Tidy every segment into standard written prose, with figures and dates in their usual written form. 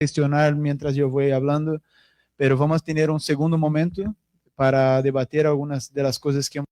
gestionar mientras yo voy hablando, pero vamos a tener un segundo momento para debatir algunas de las cosas que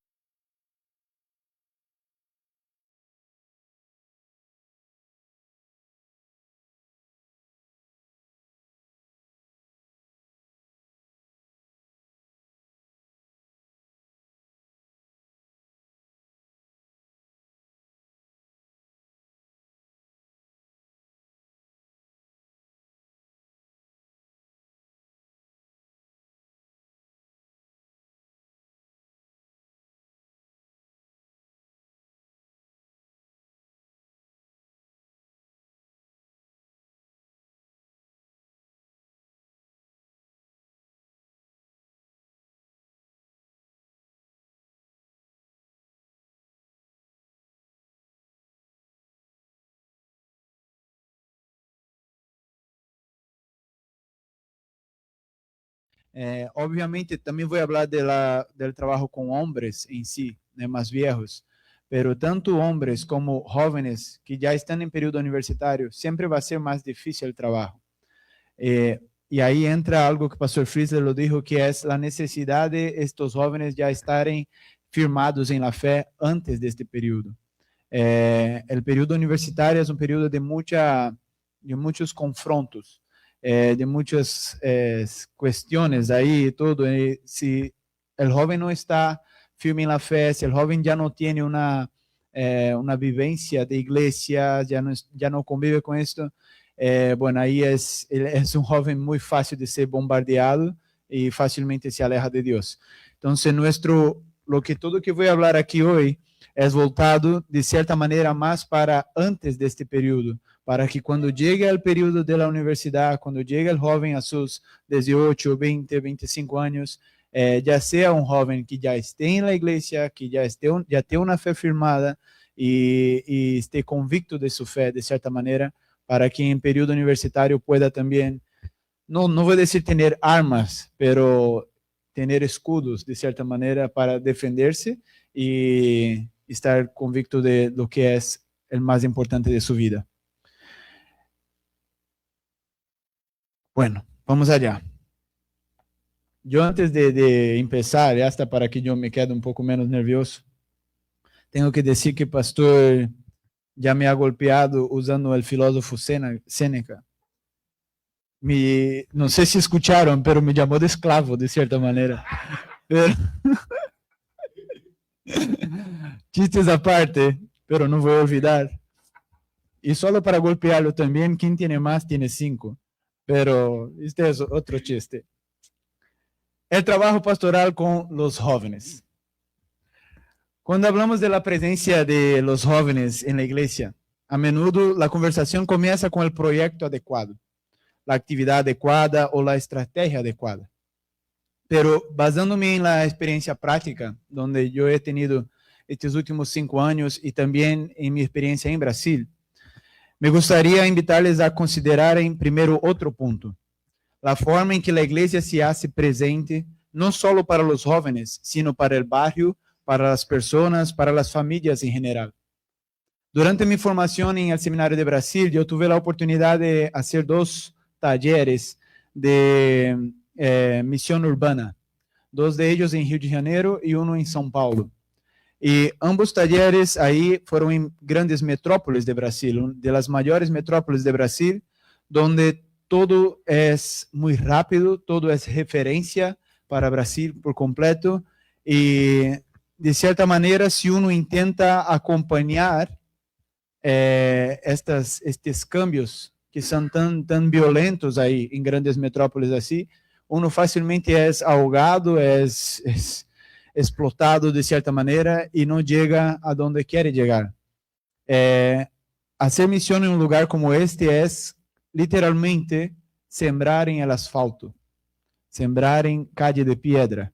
obviamente también voy a hablar del trabajo con hombres en sí, más viejos, pero tanto hombres como jóvenes que ya están en periodo universitario, siempre va a ser más difícil el trabajo. Eh, y ahí entra algo que el pastor Friesler lo dijo, que es la necesidad de estos jóvenes ya estarem firmados en la fe antes de este periodo. El periodo universitario es un periodo de muchos confrontos, de muchas cuestiones ahí y todo. Y si el joven no está firme en la fe, si el joven ya no tiene una vivencia de iglesia, ya no convive con esto, bueno, ahí es un joven muy fácil de ser bombardeado y fácilmente se aleja de Dios. Entonces, todo que voy a hablar aquí hoy es voltado, de cierta manera, más para antes de este período, para que cuando llegue al período de la universidad, cuando llegue el joven a sus 18, 20, 25 años, ya sea un joven que ya esté en la iglesia, que ya tenga una fe firmada y esté convicto de su fe, de cierta manera, para que en período universitario pueda también, no voy a decir tener armas, pero tener escudos, de cierta manera, para defenderse y estar convicto de lo que es el más importante de su vida. Bueno, vamos allá. Yo antes de empezar, hasta para que yo me quede un poco menos nervioso, tengo que decir que pastor ya me ha golpeado usando el filósofo Séneca. No sé si escucharon, pero me llamó de esclavo, de cierta manera. Pero, chistes aparte, pero no voy a olvidar. Y solo para golpearlo también, quien tiene más tiene 5. Pero este es otro chiste. El trabajo pastoral con los jóvenes. Cuando hablamos de la presencia de los jóvenes en la iglesia, a menudo la conversación comienza con el proyecto adecuado, la actividad adecuada o la estrategia adecuada. Pero basándome en la experiencia práctica, donde yo he tenido estos últimos 5 años y también en mi experiencia en Brasil, me gustaría invitarles a considerar en primero otro punto, la forma en que la iglesia se hace presente, no solo para los jóvenes, sino para el barrio, para las personas, para las familias en general. Durante mi formación en el Seminario de Brasil, yo tuve la oportunidad de hacer 2 talleres de misión urbana, 2 de ellos en Rio de Janeiro y uno en São Paulo. Y ambos talleres ahí fueron en grandes metrópolis de Brasil, de las mayores metrópolis de Brasil, donde todo es muy rápido, todo es referencia para Brasil por completo. Y de cierta manera, si uno intenta acompañar estos cambios que son tan violentos ahí en grandes metrópolis así, uno fácilmente es ahogado, es explotado de cierta manera y no llega a donde quiere llegar. Hacer misión en un lugar como este es literalmente sembrar en el asfalto, sembrar en calle de piedra.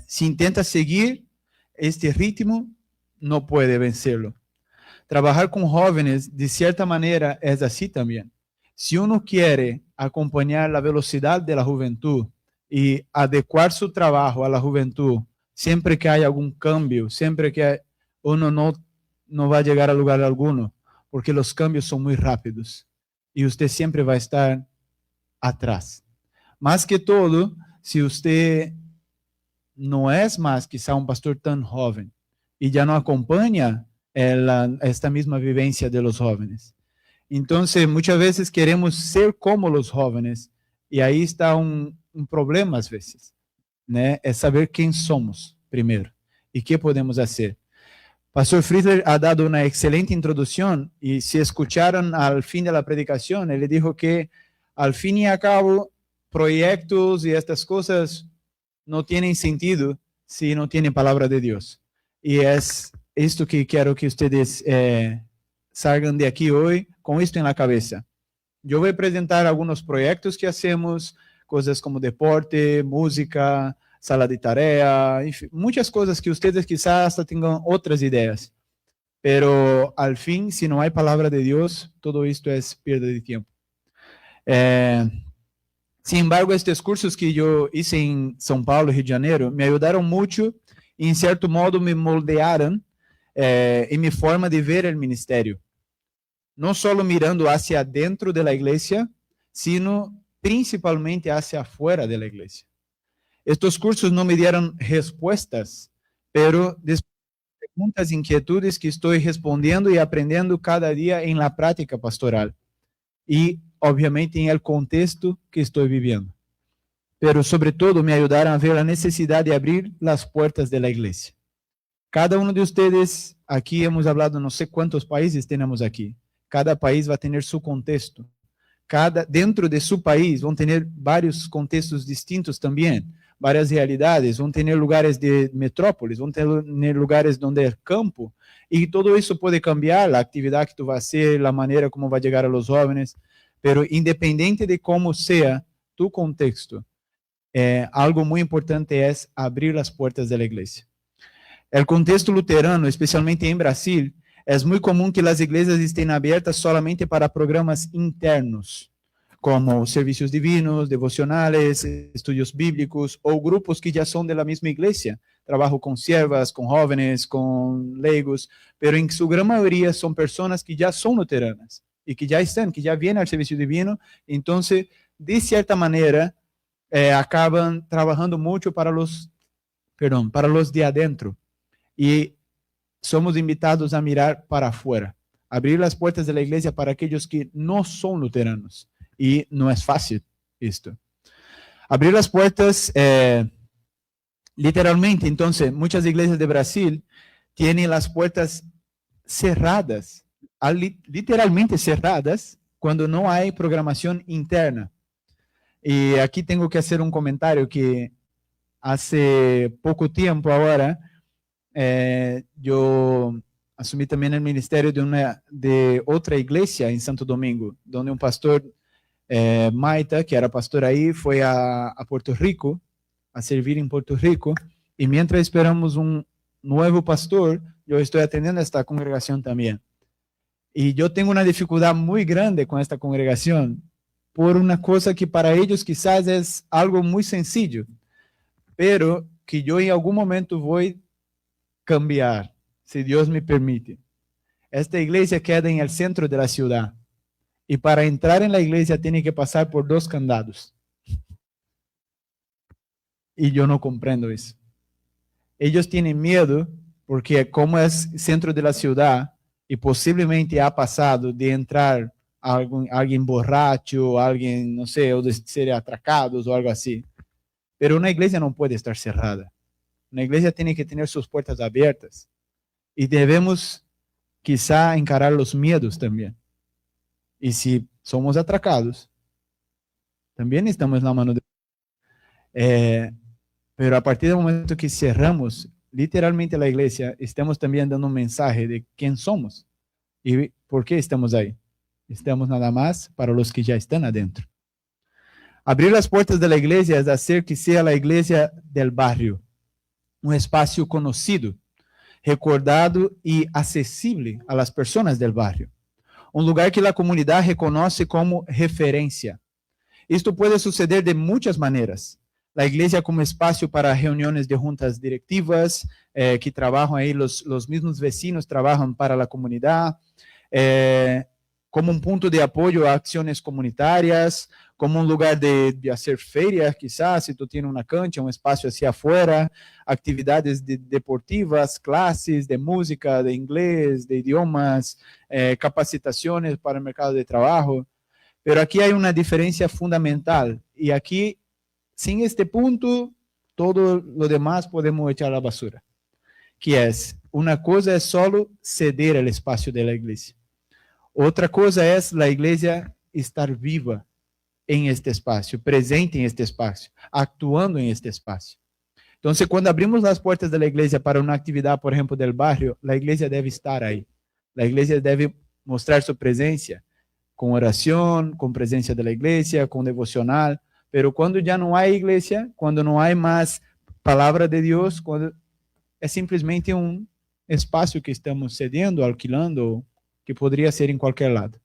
Si intenta seguir este ritmo, no puede vencerlo. Trabajar con jóvenes, de cierta manera, es así también. Si uno quiere acompañar la velocidad de la juventud y adecuar su trabajo a la juventud, siempre que hay algún cambio, siempre que uno no va a llegar a lugar alguno, porque los cambios son muy rápidos. y usted siempre va a estar atrás. Más que todo, si usted no es más quizá un pastor tan joven y ya no acompaña esta misma vivencia de los jóvenes. Entonces, muchas veces queremos ser como los jóvenes y ahí está un problema às vezes, né? É saber quem somos primeiro e o que podemos fazer. Pastor Friedler ha dado una excelente introducción y si escucharon al fin de la predicación, él dijo que al fin y al cabo, proyectos y estas cosas no tienen sentido si no tienen palabra de Dios. Y es esto que quiero que ustedes salgan de aquí hoy con esto en la cabeza. Yo voy a presentar algunos proyectos que hacemos, cosas como deporte, música, sala de tarea, enfim, muchas cosas que ustedes quizás hasta tengan otras ideas. Pero al fin, si no hay palabra de Dios, todo esto es pérdida de tiempo. Sin embargo, estos cursos que yo hice en São Paulo, Rio de Janeiro, me ayudaron mucho y en cierto modo me moldearon en mi forma de ver el ministerio. No solo mirando hacia dentro de la iglesia, sino principalmente hacia afuera de la iglesia. Estos cursos no me dieron respuestas, pero preguntas, inquietudes que estoy respondiendo y aprendiendo cada día en la práctica pastoral. Y obviamente en el contexto que estoy viviendo. Pero sobre todo me ayudaron a ver la necesidad de abrir las puertas de la iglesia. Cada uno de ustedes, aquí hemos hablado, no sé cuántos países tenemos aquí. Cada país va a tener su contexto. Dentro de su país van a tener varios contextos distintos también, varias realidades, van a tener lugares de metrópolis, van a tener lugares donde es campo, y todo eso puede cambiar, la actividad que tú vas a hacer, la manera como va a llegar a los jóvenes, pero independiente de cómo sea tu contexto, algo muy importante es abrir las puertas de la iglesia. El contexto luterano, especialmente en Brasil, es muy común que las iglesias estén abiertas solamente para programas internos, como servicios divinos, devocionales, estudios bíblicos o grupos que ya son de la misma iglesia. Trabajo con siervas, con jóvenes, con leigos, pero en su gran mayoría son personas que ya son luteranas y que ya están, que ya vienen al servicio divino. Entonces, de cierta manera, acaban trabajando mucho para los de adentro. Y somos invitados a mirar para afuera, abrir las puertas de la iglesia para aquellos que no son luteranos. Y no es fácil esto. Abrir las puertas, literalmente, entonces, muchas iglesias de Brasil tienen las puertas cerradas, literalmente cerradas, cuando no hay programación interna. Y aquí tengo que hacer un comentario que hace poco tiempo ahora, yo asumí también el ministerio de otra iglesia en Santo Domingo, donde un pastor, Maita, que era pastor ahí, fue a Puerto Rico, a servir en Puerto Rico, y mientras esperamos un nuevo pastor, yo estoy atendiendo a esta congregación también. Y yo tengo una dificultad muy grande con esta congregación, por una cosa que para ellos quizás es algo muy sencillo, pero que yo en algún momento voy cambiar, si Dios me permite. Esta iglesia queda en el centro de la ciudad y para entrar en la iglesia tiene que pasar por 2 candados. Y yo no comprendo eso. Ellos tienen miedo porque como es centro de la ciudad y posiblemente ha pasado de entrar alguien borracho, alguien, no sé, o de ser atracados o algo así. Pero una iglesia no puede estar cerrada. Una iglesia tiene que tener sus puertas abiertas. Y debemos quizá encarar los miedos también. Y si somos atracados, también estamos en la mano de Dios. Pero a partir del momento que cerramos literalmente la iglesia, estamos también dando un mensaje de quién somos y por qué estamos ahí. Estamos nada más para los que ya están adentro. Abrir las puertas de la iglesia es hacer que sea la iglesia del barrio, un espacio conocido, recordado y accesible a las personas del barrio. Un lugar que la comunidad reconoce como referencia. Esto puede suceder de muchas maneras. La iglesia como espacio para reuniones de juntas directivas, que trabajan ahí, los mismos vecinos trabajan para la comunidad. como un punto de apoyo a acciones comunitarias, como un lugar de hacer ferias, quizás, si tú tienes una cancha, un espacio hacia afuera, actividades deportivas, clases de música, de inglés, de idiomas, capacitaciones para el mercado de trabajo. Pero aquí hay una diferencia fundamental, y aquí, sin este punto, todo lo demás podemos echar a la basura, que es, una cosa es solo ceder el espacio de la iglesia. Otra cosa es la iglesia estar viva en este espacio, presente en este espacio, actuando en este espacio. Entonces, cuando abrimos las puertas de la iglesia para una actividad, por ejemplo, del barrio, la iglesia debe estar ahí. La iglesia debe mostrar su presencia, con oración, con presencia de la iglesia, con devocional. Pero cuando ya no hay iglesia, cuando no hay más palabra de Dios, cuando es simplesmente un espacio que estamos cediendo, alquilando, que podría ser en cualquier lado.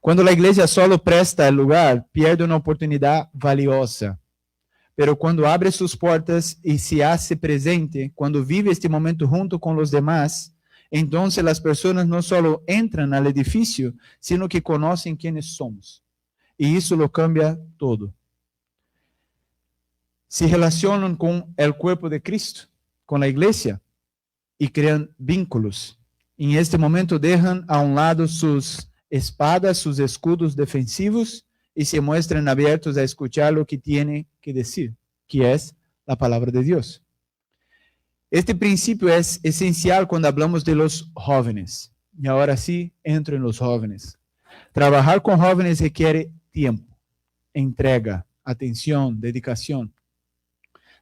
Cuando la iglesia solo presta el lugar, pierde una oportunidad valiosa. Pero cuando abre sus puertas y se hace presente, cuando vive este momento junto con los demás, entonces las personas no solo entran al edificio, sino que conocen quiénes somos. Y eso lo cambia todo. Se relacionan con el cuerpo de Cristo, con la iglesia, y crean vínculos. En este momento dejan a un lado sus espadas, sus escudos defensivos, y se muestran abiertos a escuchar lo que tiene que decir, que es la palabra de Dios. Este principio es esencial cuando hablamos de los jóvenes. Y ahora sí, entro en los jóvenes. Trabajar con jóvenes requiere tiempo, entrega, atención, dedicación.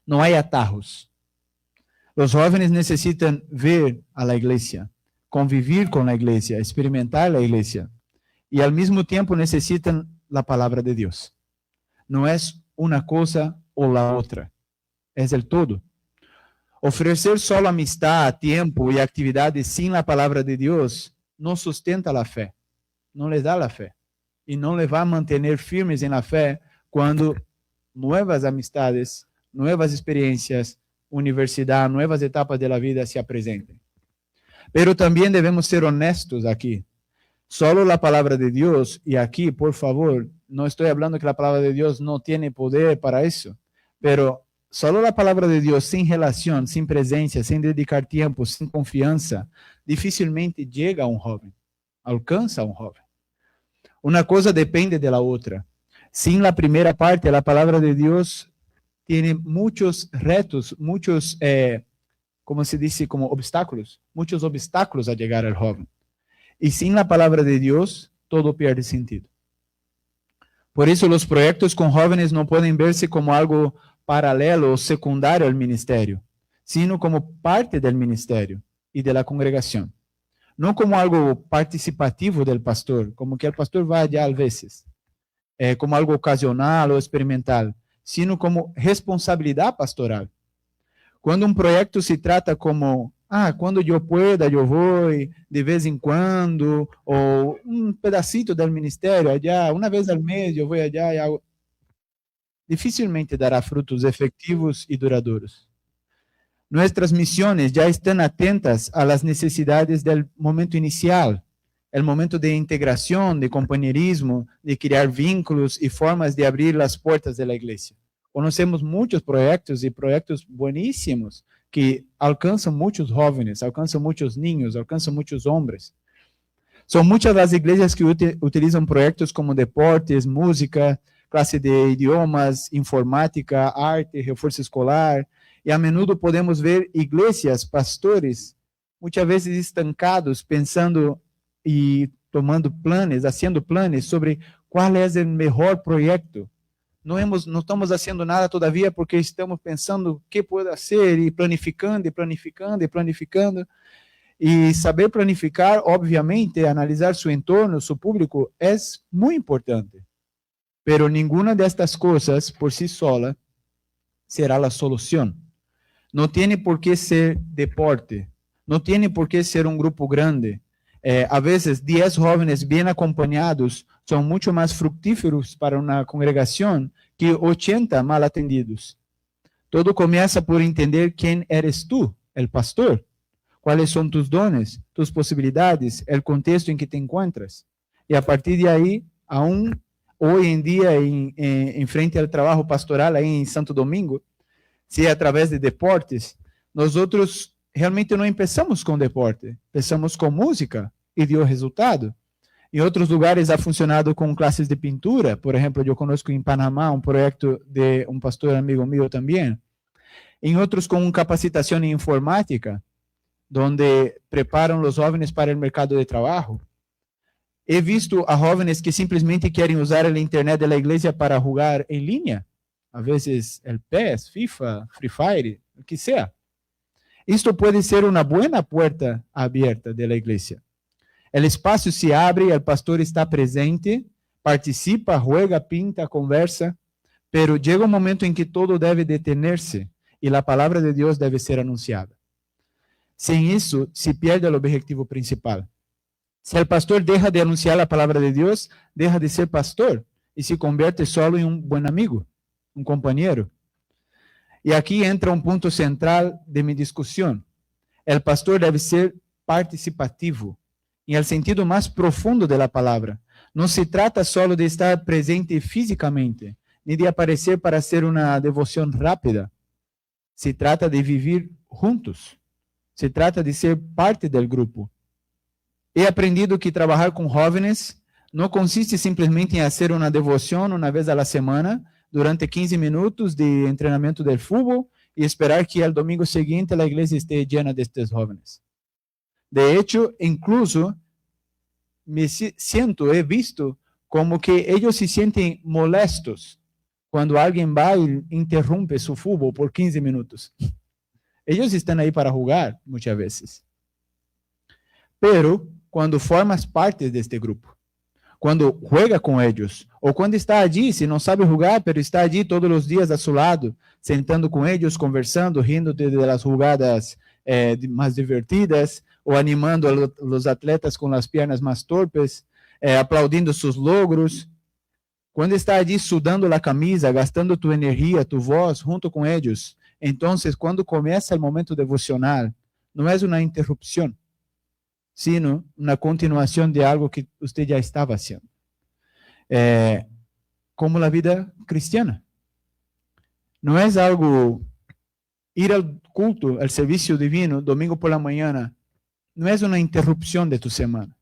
No hay atajos. Los jóvenes necesitan ver a la iglesia, convivir con la iglesia, experimentar la iglesia. Y al mismo tiempo necesitan la palabra de Dios. No es una cosa o la otra, es el todo. Ofrecer solo amistad, tiempo y actividades sin la palabra de Dios no sustenta la fe, no les da la fe. Y no les va a mantener firmes en la fe cuando nuevas amistades, nuevas experiencias, universidad, nuevas etapas de la vida se presenten. Pero también debemos ser honestos aquí. Solo la palabra de Dios, y aquí, por favor, no estoy hablando que la palabra de Dios no tiene poder para eso, pero solo la palabra de Dios sin relación, sin presencia, sin dedicar tiempo, sin confianza, difícilmente llega a un joven, alcanza a un joven. Una cosa depende de la otra. Sin la primera parte, la palabra de Dios tiene muchos retos, muchos, como se dice, como obstáculos, muchos obstáculos a llegar al joven. Y sin la palabra de Dios, todo pierde sentido. Por eso los proyectos con jóvenes no pueden verse como algo paralelo o secundario al ministerio, sino como parte del ministerio y de la congregación. No como algo participativo del pastor, como que el pastor va allá a veces, como algo ocasional o experimental, sino como responsabilidad pastoral. Cuando un proyecto se trata como, cuando yo pueda, yo voy de vez en cuando, o un pedacito del ministerio allá, una vez al mes yo voy allá y hago, difícilmente dará frutos efectivos y duradouros. Nuestras misiones ya están atentas a las necesidades del momento inicial, el momento de integración, de compañerismo, de crear vínculos y formas de abrir las puertas de la iglesia. Conocemos muchos proyectos y proyectos buenísimos que alcanzan muchos jóvenes, alcanzan muchos niños, alcanzan muchos hombres. Son muchas las iglesias que utilizan proyectos como deportes, música, clase de idiomas, informática, arte, refuerzo escolar, y a menudo podemos ver iglesias, pastores, muchas veces estancados, pensando y tomando planes, haciendo planes sobre cuál es el mejor proyecto. No estamos haciendo nada todavía porque estamos pensando qué puedo hacer y planificando, y planificando, y planificando. Y saber planificar, obviamente, analizar su entorno, su público, es muy importante. Pero ninguna de estas cosas por sí sola será la solución. No tiene por qué ser deporte, no tiene por qué ser un grupo grande. A veces 10 jóvenes bien acompañados son mucho más fructíferos para una congregación que 80 mal atendidos. Todo comienza por entender quién eres tú, el pastor. cuáles son tus dones, tus posibilidades, el contexto en que te encuentras. Y a partir de ahí, aún hoy en día, en frente al trabajo pastoral ahí en Santo Domingo, se a través de deportes, nosotros realmente não empezamos com deporte, empezamos com música e deu resultado. Em outros lugares ha funcionado com classes de pintura, por exemplo, eu conosco em Panamá um projeto de um pastor amigo meu também. Em outros com capacitação em informática, onde preparam os jovens para o mercado de trabalho. He visto a jovens que simplesmente querem usar a internet da igreja para jogar em linha, a vezes el PES, FIFA, Free Fire, o que seja. Isto pode ser uma boa porta aberta da igreja. O espaço se abre, o pastor está presente, participa, juega, pinta, conversa, pero chega um momento em que todo deve detener-se e a palavra de Deus deve ser anunciada. Sem isso, se perde o objetivo principal. Se o pastor deixa de anunciar a palavra de Deus, deixa de ser pastor e se converte solo em um bom amigo, um companheiro. E aqui entra um ponto central de minha discussão. O pastor deve ser participativo, em el sentido mais profundo da palavra. Não se trata só de estar presente fisicamente, nem de aparecer para ser uma devoção rápida. Se trata de viver juntos. Se trata de ser parte do grupo. He aprendido que trabalhar com jovens não consiste simplesmente em fazer uma devoção uma vez a la semana, durante 15 minutos de treinamento de futebol e esperar que o domingo seguinte a igreja esteja llena destes jovens. De hecho, incluso he visto como que eles se sentem molestos quando alguém vai e interrompe su futebol por 15 minutos. Eles estão aí para jogar, muitas vezes. Pero, quando formas parte deste grupo, quando juega com eles, ou quando está ali, se não sabe jogar, pero está ali todos os dias a seu lado, sentando com eles, conversando, rindo das jogadas mais divertidas, ou animando os atletas com as pernas mais torpes, aplaudindo seus logros. Quando está ali sudando a camisa, gastando tu energia, tu voz, junto com eles, então, quando começa o momento devocional, não é uma interrupção, sino uma continuação de algo que você já estava fazendo. Como a vida cristiana. Não é algo ir ao culto, ao serviço divino, domingo por la manhã, não é uma interrupção de tu semana.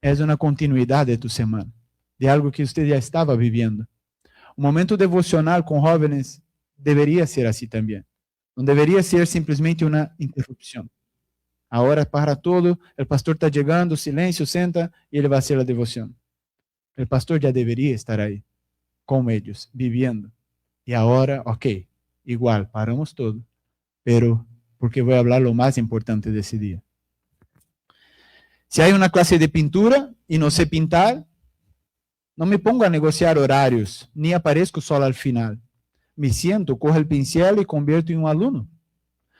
É uma continuidade de tu semana, de algo que você já estava vivendo. O momento devocional com jovens deveria ser assim também. Não deveria ser simplesmente uma interrupção. A hora para todo, o pastor está chegando, silêncio, senta e ele vai fazer a devoção. O pastor já deveria estar aí, com eles, vivendo. E agora, ok, igual, paramos todo, pero porque vou falar o mais importante desse dia. Se há uma classe de pintura e não sei pintar, não me pongo a negociar horários, nem apareço só ao final. Me siento, cojo o pincel e converto em um aluno.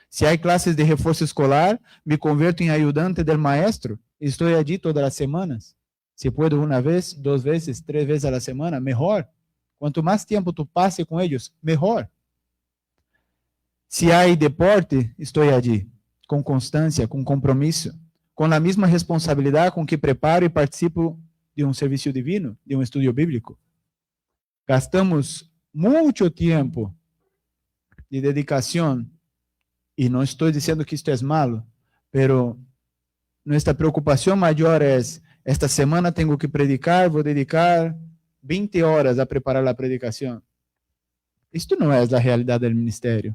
Se há classes de reforço escolar, me converto em ajudante del maestro. Estou allí todas as semanas. Se puedo uma vez, 2 vezes, 3 vezes a la semana, melhor. Quanto mais tempo tu passe com eles, melhor. Se há deporte, estou allí, com constância, com compromisso, com a mesma responsabilidade com que preparo e participo de um serviço divino, de um estudo bíblico. Gastamos muito tempo de dedicação. E não estou dizendo que isto é malo, pero nossa preocupação maior é: esta semana tenho que predicar, vou dedicar 20 horas a preparar a predicação. Isto não é a realidade do ministério.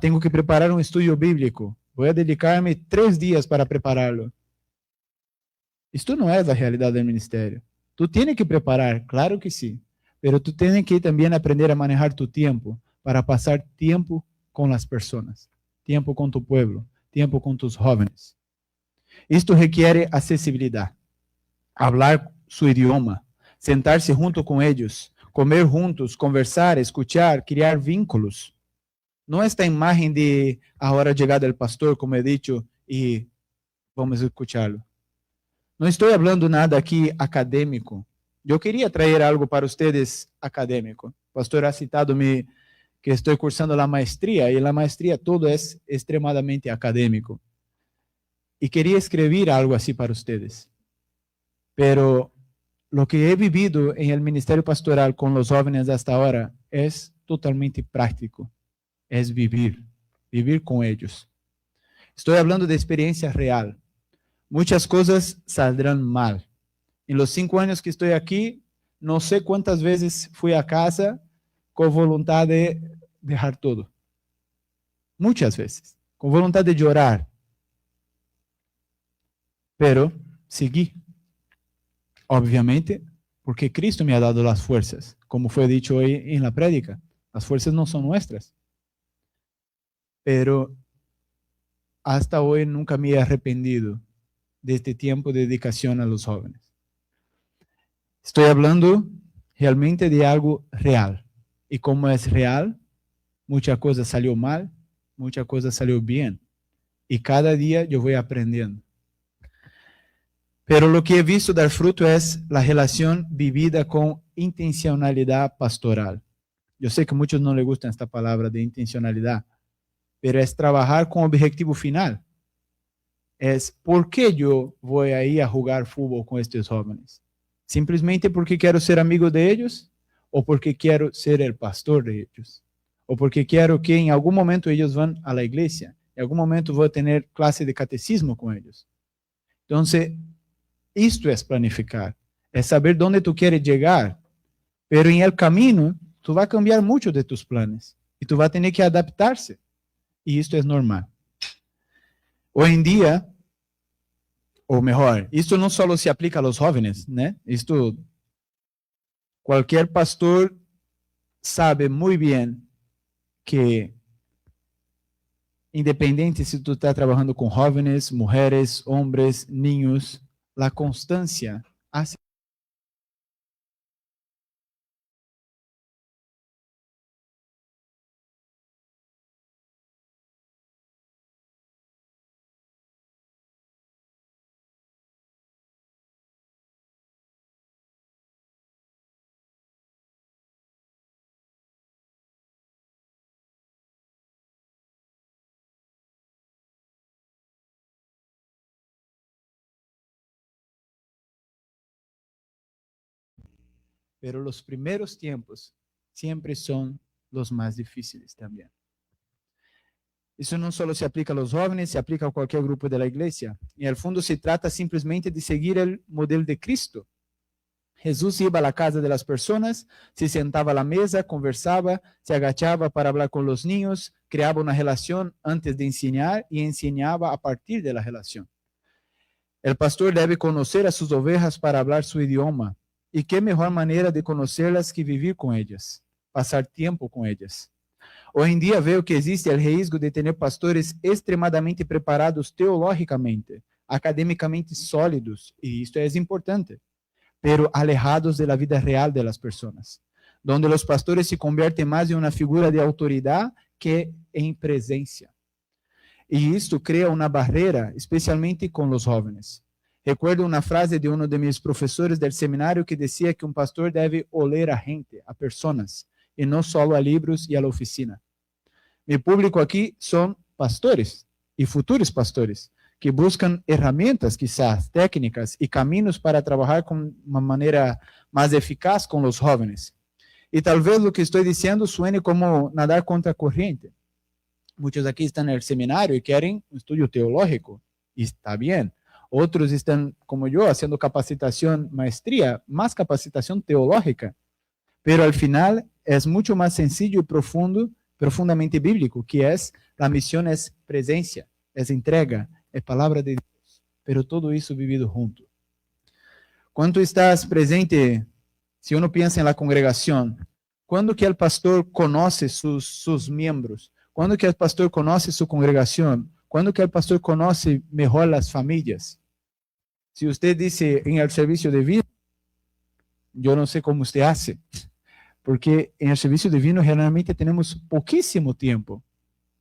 Tenho que preparar um estudo bíblico, vou dedicar-me 3 dias para prepará-lo. Isto não é a realidade do ministério. Tu tens que preparar, claro que sim, pero tu tens que também aprender a manejar tu tempo para passar tempo com as pessoas, tempo com tu pueblo, tempo com tus jóvenes. Isto requer acessibilidade, falar su idioma, sentar-se junto com eles, comer juntos, conversar, escuchar, criar vínculos. Não esta imagem de a hora chegada do pastor, como he dicho, e vamos escuchá-lo. Não estou falando nada aqui acadêmico. Eu queria trazer algo para vocês acadêmico. O pastor ha citado que estoy cursando la maestría, y en la maestría todo es extremadamente académico. Y quería escribir algo así para ustedes. Pero lo que he vivido en el ministerio pastoral con los jóvenes hasta ahora es totalmente práctico. Es vivir con ellos. Estoy hablando de experiencia real. Muchas cosas saldrán mal. En los 5 años que estoy aquí, no sé cuántas veces fui a casa con voluntad de dejar todo. Muchas veces, con voluntad de llorar. Pero seguí. Obviamente, porque Cristo me ha dado las fuerzas, como fue dicho hoy en la prédica. Las fuerzas no son nuestras. Pero hasta hoy nunca me he arrepentido de este tiempo de dedicación a los jóvenes. Estoy hablando realmente de algo real. Y como es real, mucha cosa salió mal, mucha cosa salió bien. Y cada día yo voy aprendiendo. Pero lo que he visto dar fruto es la relación vivida con intencionalidad pastoral. Yo sé que a muchos no les gusta esta palabra de intencionalidad, pero es trabajar con objetivo final. Es por qué yo voy a ir a jugar fútbol con estos jóvenes. Simplesmente porque quiero ser amigo de ellos, o porque quiero ser el pastor de ellos, o porque quiero que en algún momento ellos van a la iglesia, en algún momento voy a tener clase de catecismo con ellos. Entonces, esto es planificar, es saber dónde tú quieres llegar, pero en el camino tú vas a cambiar mucho de tus planes y tú vas a tener que adaptarse, y esto es normal. Hoy en día, o mejor, esto no solo se aplica a los jóvenes, ¿no? Esto, cualquier pastor sabe muy bien que, independiente si tú estás trabajando con jóvenes, mujeres, hombres, niños, la constancia hace. Pero los primeros tiempos siempre son los más difíciles también. Isso não só se aplica aos jovens, se aplica a qualquer grupo da igreja. E, al fundo, se trata simplesmente de seguir o modelo de Cristo. Jesus ia à casa das pessoas, se sentava à mesa, conversava, se agachava para falar com os niños, criava uma relação antes de ensinar e ensinava a partir da relação. O pastor deve conhecer a suas ovelhas para falar su idioma. E que melhor maneira de conhecê-las que viver com elas, passar tempo com elas. Hoje em dia vejo que existe o risco de ter pastores extremadamente preparados teologicamente, academicamente sólidos, e isto é importante, pero alejados da vida real das pessoas, onde os pastores se convertem mais em uma figura de autoridade que em presença. E isto cria uma barreira, especialmente com os jovens. Recuerdo uma frase de um de meus professores do seminário que dizia que um pastor deve oler a gente, a pessoas, e não só a livros e a oficina. Meu público aqui são pastores e futuros pastores que buscam ferramentas, quizás técnicas e caminhos para trabalhar com uma maneira mais eficaz com os jovens. E talvez o que estou dizendo suene como nadar contra a corrente. Muitos aqui estão no seminário e querem um estudo teológico, e está bem. Outros estão, como eu, fazendo capacitação, maestria, mais capacitação teológica. Pero al final es mucho más sencillo y profundamente bíblico, que es la misión es presencia, es entrega, es palabra de Dios, pero todo eso vivido junto. Cuando estás presente, si uno piensa en la congregación, cuando que el pastor conoce sus miembros, cuando que el pastor conoce su congregación, cuando que el pastor conoce mejor las familias. Si usted dice en el servicio divino, yo no sé cómo usted hace, porque en el servicio divino generalmente tenemos poquísimo tiempo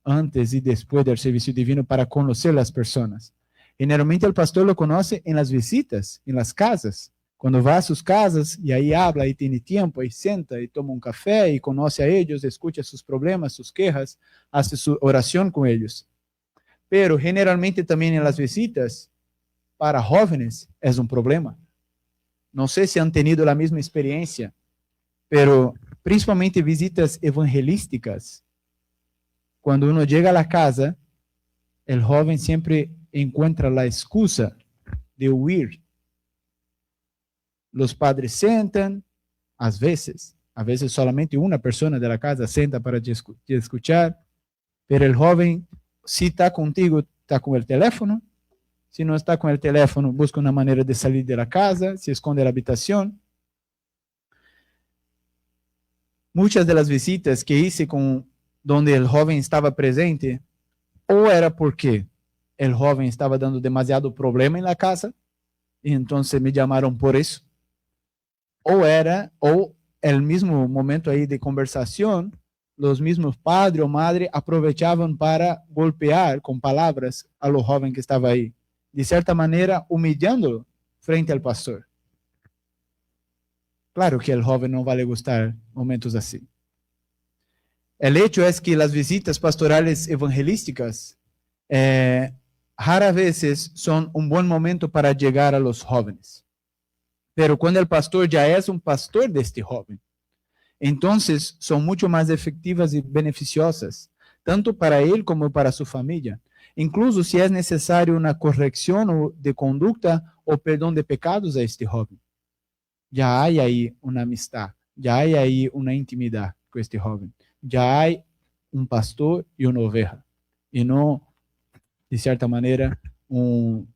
antes y después del servicio divino para conocer las personas. Generalmente el pastor lo conoce en las visitas, en las casas, Cuando va a sus casas y ahí habla y tiene tiempo, y senta y toma un café y conoce a ellos, escucha sus problemas, sus quejas, hace su oración con ellos. Pero generalmente también en las visitas, para jóvenes es un problema. No sé si han tenido la misma experiencia, pero principalmente visitas evangelísticas. Cuando uno llega a la casa, el joven siempre encuentra la excusa de huir. Los padres sentan, a veces solamente una persona de la casa senta para escuchar, pero el joven, si está contigo, está con el teléfono. Si no está con el teléfono, busca una manera de salir de la casa, se esconde en la habitación. Muchas de las visitas que hice donde el joven estaba presente, o era porque el joven estaba dando demasiado problema en la casa, y entonces me llamaron por eso, o el mismo momento ahí de conversación, los mismos padres o madre aprovechaban para golpear con palabras a lo joven que estaba ahí, de cierta manera humillándolo frente al pastor. Claro que al joven no va a gustar momentos así. El hecho es que las visitas pastorales evangelísticas raras veces son un buen momento para llegar a los jóvenes. Pero cuando el pastor ya es un pastor de este joven, entonces son mucho más efectivas y beneficiosas, tanto para él como para su familia. Incluso si es necesario una corrección de conducta o perdón de pecados a este joven. Ya hay ahí una amistad, ya hay ahí una intimidad con este joven. Ya hay un pastor y una oveja, y no, de cierta manera, un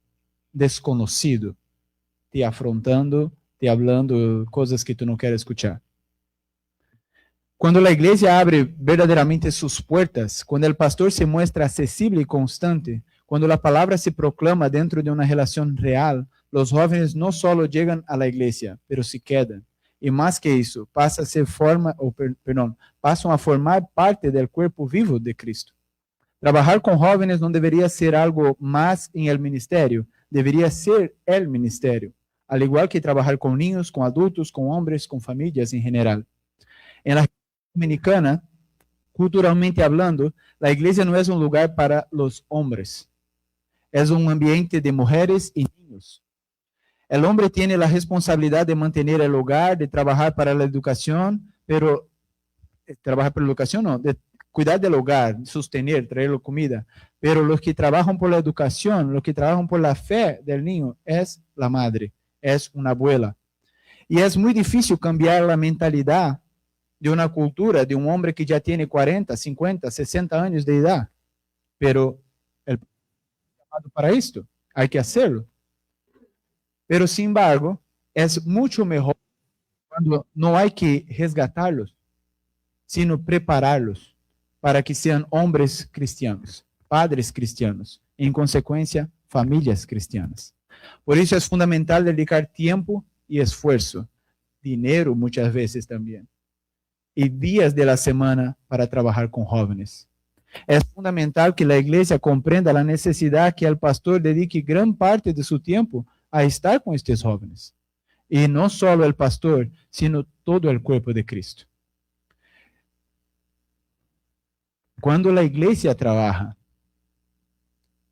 desconocido te afrontando, te hablando cosas que tú no quieres escuchar. Cuando la iglesia abre verdaderamente sus puertas, cuando el pastor se muestra accesible y constante, cuando la palabra se proclama dentro de una relación real, los jóvenes no solo llegan a la iglesia, pero se quedan. Y más que eso, pasan a formar parte del cuerpo vivo de Cristo. Trabajar con jóvenes no debería ser algo más en el ministerio, debería ser el ministerio, al igual que trabajar con niños, con adultos, con hombres, con familias en general. En la dominicana, culturalmente hablando, la iglesia no es un lugar para los hombres, es un ambiente de mujeres y niños. El hombre tiene la responsabilidad de mantener el hogar, de trabajar para la educación, pero trabajar para la educación no, de cuidar del hogar, sostener, traer comida. Pero los que trabajan por la educación, los que trabajan por la fe del niño, es la madre, es una abuela. Y es muy difícil cambiar la mentalidad de una cultura, de un hombre que ya tiene 40, 50, 60 años de edad. Pero el llamado para esto, hay que hacerlo. Pero, sin embargo, es mucho mejor cuando no hay que resgatarlos, sino prepararlos para que sean hombres cristianos, padres cristianos, en consecuencia, familias cristianas. Por eso es fundamental dedicar tiempo y esfuerzo, dinero muchas veces también, y días de la semana para trabajar con jóvenes. Es fundamental que la iglesia comprenda la necesidad que el pastor dedique gran parte de su tiempo a estar con estos jóvenes. Y no solo el pastor, sino todo el cuerpo de Cristo. Cuando la iglesia trabaja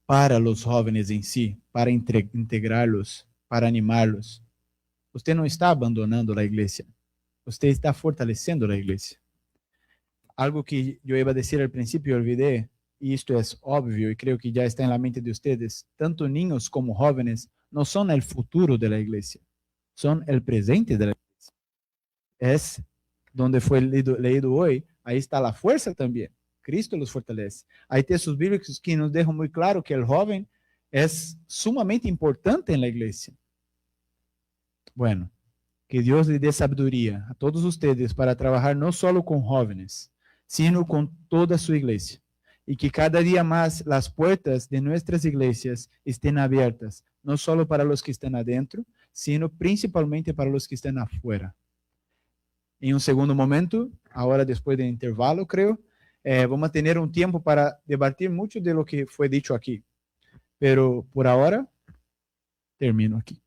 para los jóvenes en sí, para integrarlos, para animarlos, usted no está abandonando la iglesia, usted está fortaleciendo la iglesia. Algo que yo iba a decir al principio y olvidé, y esto es obvio y creo que ya está en la mente de ustedes, tanto niños como jóvenes no son el futuro de la iglesia, son el presente de la iglesia. Es donde fue leído hoy, ahí está la fuerza también. Cristo los fortalece. Hay textos bíblicos que nos dejan muy claro que el joven es sumamente importante en la iglesia. Bueno, que Dios le dé sabiduría a todos ustedes para trabajar no solo con jóvenes, sino con toda su iglesia. Y que cada día más las puertas de nuestras iglesias estén abiertas, no solo para los que están adentro, sino principalmente para los que están afuera. En un segundo momento, ahora después del intervalo, creo, vamos a tener un tiempo para debatir mucho de lo que fue dicho aquí. Pero por ahora, termino aquí.